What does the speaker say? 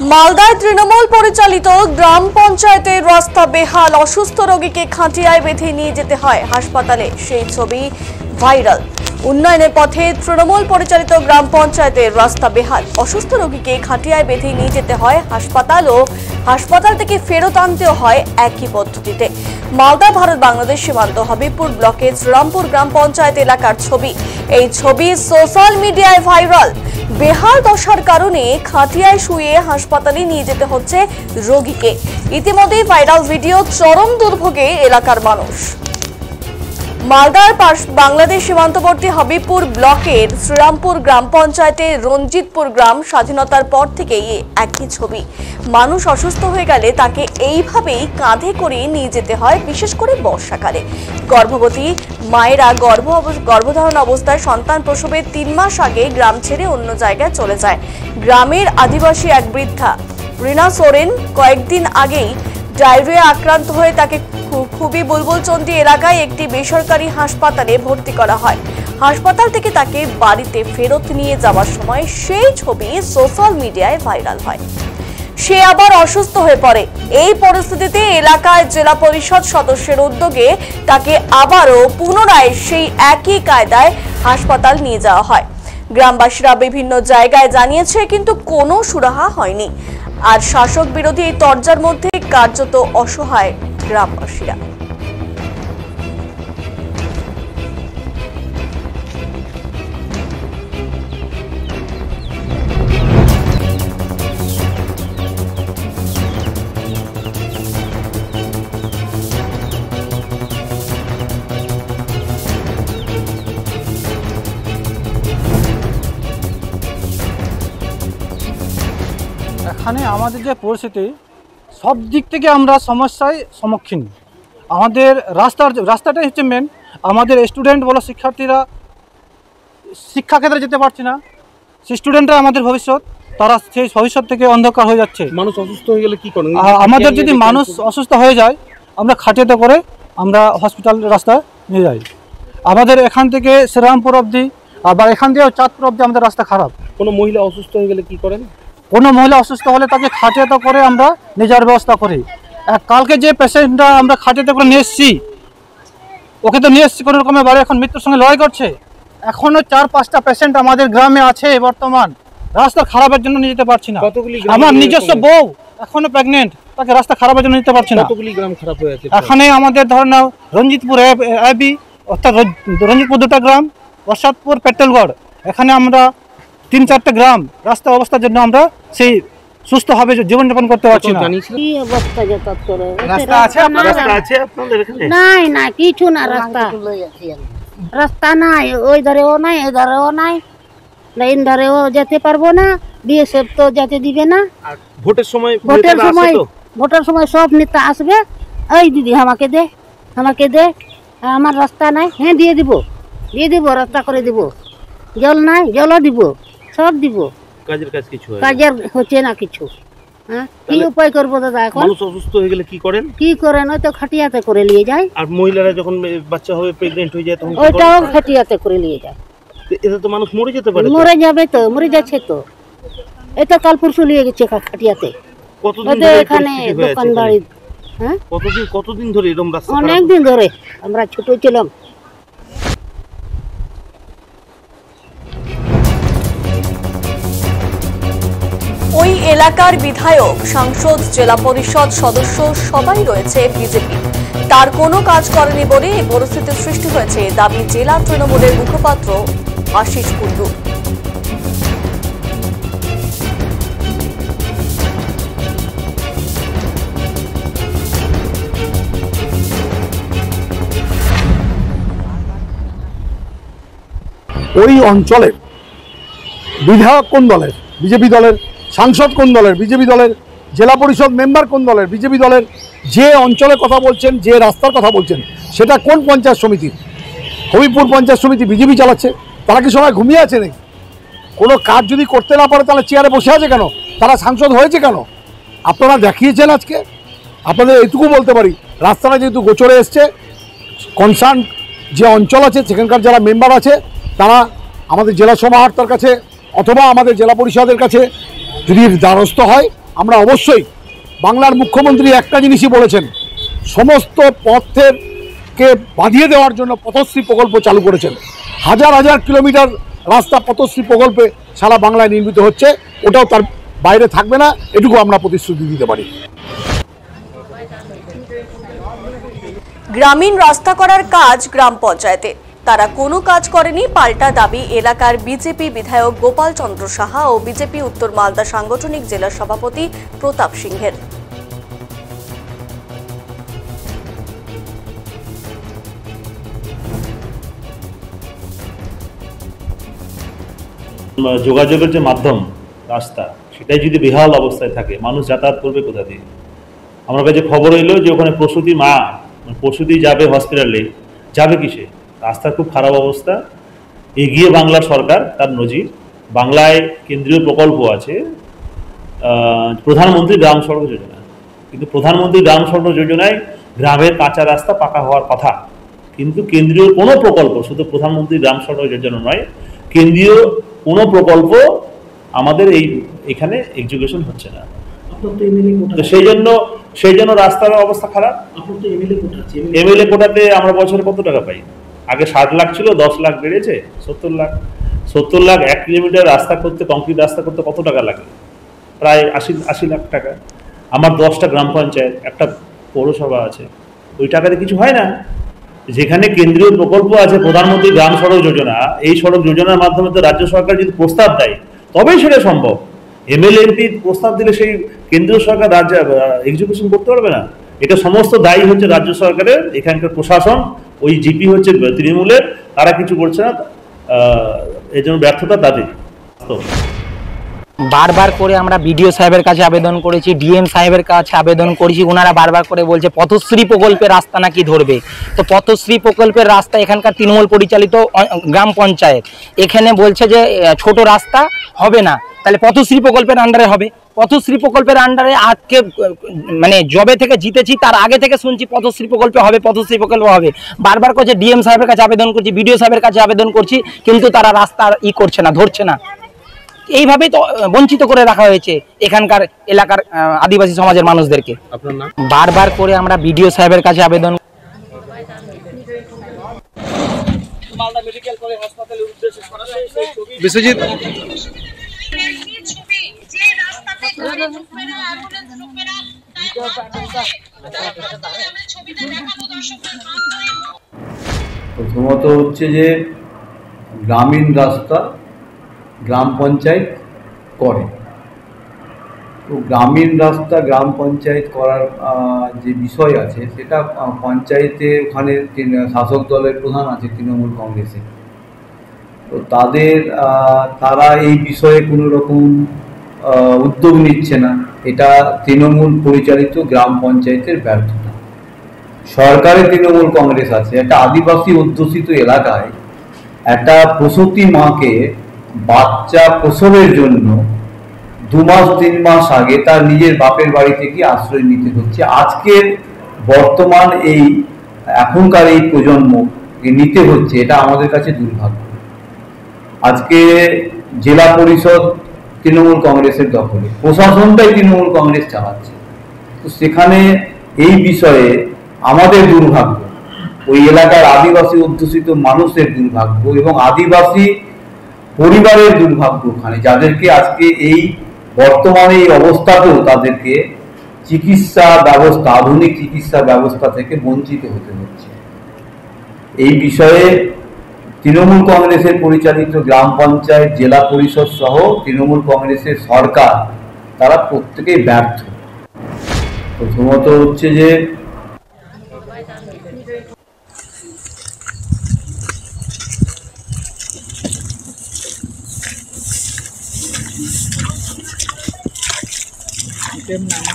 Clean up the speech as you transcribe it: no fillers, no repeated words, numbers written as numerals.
মালদায় তৃণমূল পরিচালিত গ্রাম পঞ্চায়েতের রাস্তা বেহাল, অসুস্থ রোগীকে খাটিয়ায় বেঁধে নিয়ে যেতে হয় হাসপাতালে, সেই ছবি ভাইরাল। উন্নয়নের পথে তৃণমূল পরিচালিত গ্রাম পঞ্চায়েতের রাস্তা বেহাল, অসুস্থ রোগীকে খাটিয়ায় বেঁধে নিয়ে যেতে হয় হাসপাতাল ও হাসপাতাল থেকে ফেরত আনতেও হয় একই পদ্ধতিতে। মালদা ভারত বাংলাদেশ সীমান্ত হবিবপুর ব্লকের শ্রীরামপুর গ্রাম পঞ্চায়েত এলাকার ছবি। এই ছবি সোশ্যাল মিডিয়ায় ভাইরাল। বেহাল দশার কারণে খাটিয়ায় শুয়ে হাসপাতালে নিয়ে যেতে হচ্ছে রোগীকে। ইতিমধ্যেই ভাইরাল ভিডিও, চরম দুর্ভোগে এলাকার মানুষ। মালদার বাংলাদেশ সীমান্তবর্তী হবিবপুর ব্লকের শ্রীরামপুর গ্রাম পঞ্চায়েতের রঞ্জিতপুর গ্রাম। স্বাধীনতার পর থেকেই একই ছবি। মানুষ অসুস্থ হয়ে গেলে তাকে এইভাবেই কাঁধে করে নিয়ে যেতে হয়, বিশেষ করে বর্ষাকালে। গর্ভবতী মায়েরা গর্ভধারণ অবস্থায় সন্তান প্রসবের 3 মাস আগে গ্রাম ছেড়ে অন্য জায়গায় চলে যায়। গ্রামের আদিবাসী এক বৃদ্ধা রিনা সোরেন কয়েকদিন আগেই ডায়রিয়া আক্রান্ত হয়ে তাকে খুবই বুলবুলচন্ডী এলাকায় একটি বেসরকারি হাসপাতালে ভর্তি করা হয়। হাসপাতাল থেকে তাকে বাড়িতে ফেরত নিয়ে যাওয়ার সময় সেই ছবি সোশ্যাল মিডিয়ায় ভাইরাল হয়। সে আবার অসুস্থ হয়ে পড়ে। এই পরিস্থিতিতে এলাকায় জেলা পরিষদ সদস্যের উদ্যোগে তাকে আবারও পুনরায় সেই একই কায়দায় হাসপাতাল নিয়ে যাওয়া হয়। গ্রামবাসীরা বিভিন্ন জায়গায় জানিয়েছে, কিন্তু কোনো সুরাহা হয়নি। আর শাসক বিরোধী এই তরজার মধ্যে কার্যত অসহায় গ্রামবাসীরা। এখানে আমাদের যে পরিস্থিতি, সব দিক থেকে আমরা সমস্যায় সম্মুখীন। আমাদের রাস্তাটাই হচ্ছে মেন। আমাদের স্টুডেন্ট বলো, শিক্ষার্থীরা শিক্ষাক্ষেত্রে যেতে পারছে না। সেই স্টুডেন্টরা আমাদের ভবিষ্যৎ, তারা সেই ভবিষ্যৎ থেকে অন্ধকার হয়ে যাচ্ছে। মানুষ অসুস্থ হয়ে গেলে কি করেন? আমাদের যদি মানুষ অসুস্থ হয়ে যায়, আমরা খাটিয়াতে করে আমরা হসপিটাল রাস্তা নিয়ে যাই। আমাদের এখান থেকে শ্রীরামপুর অবধি, আবার এখান থেকে চাঁদপুর অবধি আমাদের রাস্তা খারাপ। কোনো মহিলা অসুস্থ হয়ে গেলে কি করেন? কোনো মহিলা অসুস্থ হলে তাকে খাটিয়াতে করে আমরা নিজের ব্যবস্থা করি। কালকে যে পেশেন্টটা আমরা খাটিয়াতে করে নিয়ে এসেছি, ওকে তো নিয়ে এসেছি কোনো রকমের বাড়ি, এখন মৃত্যুর সঙ্গে লড়াই করছে। এখনও 4-5টা পেশেন্ট আমাদের গ্রামে আছে বর্তমান। রাস্তা খারাপের জন্য নিয়ে যেতে পারছি না। আমার নিজস্ব বউ এখনো প্রেগনেন্ট, তাকে রাস্তা খারাপের জন্য নিতে পারছি না। কতগুলি গ্রাম খারাপ হয়ে আছে? এখানে আমাদের ধরে নাও রঞ্জিতপুর এবি, অর্থাৎ রঞ্জিতপুর 2টা গ্রাম, প্রসাদপুর, পেট্রোলগড়, এখানে আমরা 3-4টা গ্রাম রাস্তা অবস্থার জন্য আমরা সেই সুস্থভাবে জীবনযাপন করতে পারছি না। কি অবস্থা যাতায়াত করে? রাস্তা আছে আপনাদের এখানে? নাই না, কিছু না। রাস্তা নাই, ওই ধারেও নাই, এই ধারেও নাই। লাইন ধারেও যেতে পারবো না, বিএসএফ তো যেতে দিবে না। ভোটের সময় সব নেতা আসবে, এই দিদি আমাকে দে, আমার রাস্তা নাই। হ্যাঁ দিয়ে দিব, রাস্তা করে দিব। জল নাই, জলও দিব, সব দিব। কাজের হচ্ছে না কিছু। হ্যাঁ, কি উপায় করবো দাদা? এখন মানুষ অসুস্থ হয়ে গেলে কি করেন? ওই তো খাটিয়াতে করে নিয়ে যায়। আর মহিলারা যখন বাচ্চা হবে, প্রেগনেন্ট হয়ে যায়, তখন ওইটাও খাটিয়াতে করে নিয়ে যায়। এতে তো মানুষ মরে যেতে পারে। মরে যাবে তো, মরে যাচ্ছে তো। এটা কাল পরশু নিয়ে গেছে খাটিয়াতে। এখানে দোকান বাড়ি। হ্যাঁ, কতদিন ধরে এরকম রাস্তা? অনেক দিন ধরে, আমরা ছোট ছিলাম। ওই এলাকার বিধায়ক, সাংসদ, জেলা পরিষদ সদস্য সবাই রয়েছে বিজেপি। তার কোনো কাজ করেনি বলে এই পরিস্থিতির সৃষ্টি হয়েছে, দাবি জেলা তৃণমূলের মুখপাত্র আশিস কুন্ডু। ওই অঞ্চলের বিধায়ক কোন দলের? বিজেপি দলের। সাংসদ কোন দলের? বিজেপি দলের। জেলা পরিষদ মেম্বার কোন দলের? বিজেপি দলের। যে অঞ্চলের কথা বলছেন, যে রাস্তার কথা বলছেন, সেটা কোন পঞ্চায়েত সমিতির? হবিবপুর পঞ্চায়েত সমিতি বিজেপি চালাচ্ছে। তারা কি সবাই ঘুমিয়ে আছে নাকি? কোনো কাজ যদি করতে না পারে তাহলে চেয়ারে বসে আছে কেন? তারা সাংসদ হয়েছে কেন? আপনারা দেখিয়েছেন আজকে। আপনাদের এইটুকু বলতে পারি, রাস্তাটা যেহেতু গোচরে এসছে, কনসার্ন যে অঞ্চল আছে সেখানকার যারা মেম্বার আছে তারা আমাদের জেলা সমাহর্তার কাছে অথবা আমাদের জেলা পরিষদের কাছে যদি দ্বারস্থ হয় আমরা অবশ্যই, বাংলার মুখ্যমন্ত্রী একটা জিনিসই বলেছেন, সমস্ত পথকে বাঁধিয়ে দেওয়ার জন্য পথশ্রী প্রকল্প চালু করেছেন। হাজার হাজার কিলোমিটার রাস্তা পথশ্রী প্রকল্পে সারা বাংলায় নির্মিত হচ্ছে, ওটাও তার বাইরে থাকবে না, এটুকু আমরা প্রতিশ্রুতি দিতে পারি। গ্রামীণ রাস্তা করার কাজ গ্রাম পঞ্চায়েতে, তারা কোনো কাজ করেনি, পাল্টা দাবি এলাকার বিজেপি বিধায়ক গোপাল চন্দ্র সাহা ও বিজেপি উত্তর মালদা সাংগঠনিক জেলা সভাপতি প্রতাপ সিংহের। যোগাযোগের যে মাধ্যম রাস্তা, সেটাই যদি বেহাল অবস্থায় থাকে, মানুষ যাতায়াত করবে কোথা দিয়ে? আমার কাছে খবর এলো যে ওখানে প্রসূতি মা, প্রসূতি যাবে হসপিটালে, যাবে কিসে? রাস্তার খুব খারাপ অবস্থা। এগিয়ে বাংলার সরকার, তার নজির বাংলায় কেন্দ্রীয় প্রকল্প আছে প্রধানমন্ত্রী গ্রাম সড়ক যোজনা, কিন্তু প্রধানমন্ত্রী গ্রাম সড়ক যোজনায় গ্রামের কাঁচা রাস্তা পাকা হওয়ার কথা, কিন্তু কেন্দ্রীয় কোনো প্রকল্প, শুধু প্রধানমন্ত্রী গ্রাম সড়ক যোজনা নয়, কেন্দ্রীয় কোনো প্রকল্প আমাদের এখানে এক্সিকিউশন হচ্ছে না। তো সেই জন্য রাস্তার অবস্থা খারাপ। এমএলএ কোটাতে আমরা বছরে কত টাকা পাই? আগে 60 লাখ ছিল, 10 লাখ বেড়েছে 70 লাখ। 70 লাখ 1 কিলোমিটার রাস্তা করতে, কংক্রিট রাস্তা করতে কত টাকা লাগে? প্রায় 80 লাখ টাকা। আমার 10টা গ্রাম পঞ্চায়েত, একটা পৌরসভা আছে, ওই টাকাতে কিছু হয় না। যেখানে কেন্দ্রীয় প্রকল্প আছে প্রধানমন্ত্রী গ্রাম সড়ক যোজনা, এই সড়ক যোজনার মাধ্যমে তো রাজ্য সরকার যদি প্রস্তাব দেয় তবেই সেটা সম্ভব। এমএলএ এমপি প্রস্তাব দিলে সেই কেন্দ্রীয় সরকার রাজ্য এক্সিকিউশন করতে পারবে না। এটা সমস্ত দায়ী হচ্ছে রাজ্য সরকারের, এখানকার প্রশাসন, ওই জিপি হচ্ছে তৃণমূলের, তারা কিছু করছে না, এই জন্য ব্যর্থতা তাদের। বারবার করে আমরা বিডিও সাহেবের কাছে আবেদন করেছি, ডিএম সাহেবের কাছে আবেদন করেছি, ওনারা বারবার করে বলছে পথশ্রী প্রকল্পের রাস্তা নাকি ধরবে। তো পথশ্রী প্রকল্পের রাস্তা এখানকার তৃণমূল পরিচালিত গ্রাম পঞ্চায়েত, এখানে বলছে যে ছোট রাস্তা হবে না, তাহলে পথশ্রী প্রকল্পের আন্ডারে হবে। পথশ্রী প্রকল্পের আন্ডারে আজকে মানে জবে থেকে জিতেছি তার আগে থেকে শুনছি পথশ্রী প্রকল্প হবে, পথশ্রী প্রকল্প হবে। বারবার করছে ডিএম সাহেবের কাছে আবেদন করছি, বিডিও সাহেবের কাছে আবেদন করছি, কিন্তু তারা রাস্তা করছে না, ধরছে না। এইভাবেই তো বঞ্চিত করে রাখা হয়েছে এখানকার এলাকার আদিবাসী সমাজের মানুষদেরকে। বারবার করে আমরা বিডিও সাহেবের কাছে আবেদন বিশ্বজিৎ প্রথমত হচ্ছে যে গ্রামীণ রাস্তা গ্রাম পঞ্চায়েত করে, তো গ্রামীণ রাস্তা গ্রাম পঞ্চায়েত করার যে বিষয় আছে সেটা পঞ্চায়েতে, ওখানে শাসক দলের প্রধান আছে তৃণমূল কংগ্রেসে, তো তারা এই বিষয়ে কোনো রকম উদ্যোগ নিচ্ছে না। এটা তৃণমূল পরিচালিত গ্রাম পঞ্চায়েতের ব্যর্থতা। সরকারে তৃণমূল কংগ্রেস আছে, একটা আদিবাসী অধ্যুষিত এলাকায় একটা প্রসূতি মাকে বাচ্চা প্রসবের জন্য 2 মাস 3 মাস আগে তার নিজের বাপের বাড়ি থেকে আশ্রয় নিতে হচ্ছে। আজকের বর্তমান এখনকার এই প্রজন্ম নিতে হচ্ছে, এটা আমাদের কাছে দুর্ভাগ্য। আজকে জেলা পরিষদ তৃণমূল কংগ্রেসের দখলে, প্রশাসনটাই তৃণমূল কংগ্রেস চালাচ্ছে, তো সেখানে এই বিষয়ে আমাদের দুর্ভাগ্য, ওই এলাকার আদিবাসী অধ্যুষিত মানুষের দুর্ভাগ্য এবং আদিবাসী পরিবারের দুর্ভাগ্য, ওখানে যাদেরকে আজকে এই বর্তমানে এই অবস্থাতেও তাদেরকে চিকিৎসা ব্যবস্থা, আধুনিক চিকিৎসা ব্যবস্থা থেকে বঞ্চিত হতে হচ্ছে। এই বিষয়ে তৃণমূল কংগ্রেসের পরিচালিত গ্রাম পঞ্চায়েত, জেলা পরিষদ সহ তৃণমূল কংগ্রেসের সরকার, তারা প্রত্যেকেই ব্যর্থ। প্রথমত হচ্ছে যে Tem nada,